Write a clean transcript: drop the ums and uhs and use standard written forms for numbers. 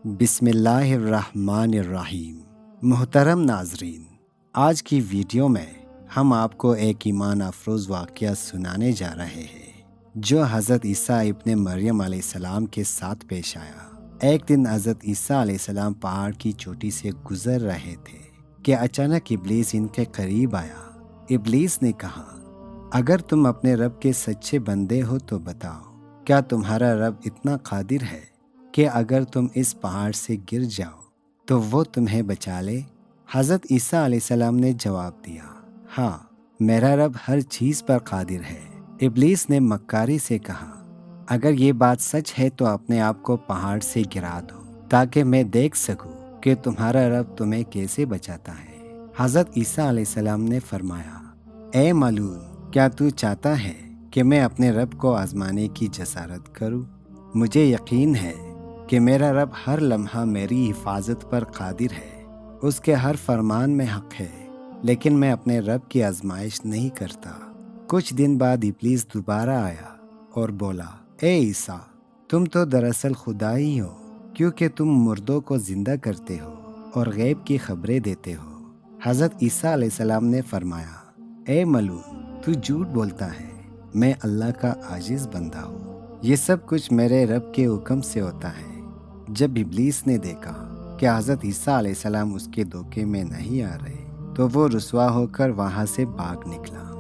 بسم اللہ الرحمن الرحیم۔ محترم ناظرین، آج کی ویڈیو میں ہم آپ کو ایک ایمان افروز واقعہ سنانے جا رہے ہیں جو حضرت عیسیٰ ابن مریم علیہ السلام کے ساتھ پیش آیا۔ ایک دن حضرت عیسیٰ علیہ السلام پہاڑ کی چوٹی سے گزر رہے تھے کہ اچانک ابلیس ان کے قریب آیا۔ ابلیس نے کہا، اگر تم اپنے رب کے سچے بندے ہو تو بتاؤ، کیا تمہارا رب اتنا قادر ہے کہ اگر تم اس پہاڑ سے گر جاؤ تو وہ تمہیں بچا لے؟ حضرت عیسیٰ علیہ السلام نے جواب دیا، ہاں، میرا رب ہر چیز پر قادر ہے۔ ابلیس نے مکاری سے کہا، اگر یہ بات سچ ہے تو اپنے آپ کو پہاڑ سے گرا دو تاکہ میں دیکھ سکوں کہ تمہارا رب تمہیں کیسے بچاتا ہے۔ حضرت عیسیٰ علیہ السلام نے فرمایا، اے ملعون، کیا تو چاہتا ہے کہ میں اپنے رب کو آزمانے کی جسارت کروں؟ مجھے یقین ہے کہ میرا رب ہر لمحہ میری حفاظت پر قادر ہے، اس کے ہر فرمان میں حق ہے، لیکن میں اپنے رب کی آزمائش نہیں کرتا۔ کچھ دن بعد ابلیس دوبارہ آیا اور بولا، اے عیسیٰ، تم تو دراصل خدا ہی ہو، کیونکہ تم مردوں کو زندہ کرتے ہو اور غیب کی خبریں دیتے ہو۔ حضرت عیسیٰ علیہ السلام نے فرمایا، اے ملعون، تو جھوٹ بولتا ہے، میں اللہ کا عاجز بندہ ہوں، یہ سب کچھ میرے رب کے حکم سے ہوتا ہے۔ جب ابلیس نے دیکھا کہ حضرت عیسیٰ علیہ السلام اس کے دھوکے میں نہیں آ رہے تو وہ رسوا ہو کر وہاں سے بھاگ نکلا۔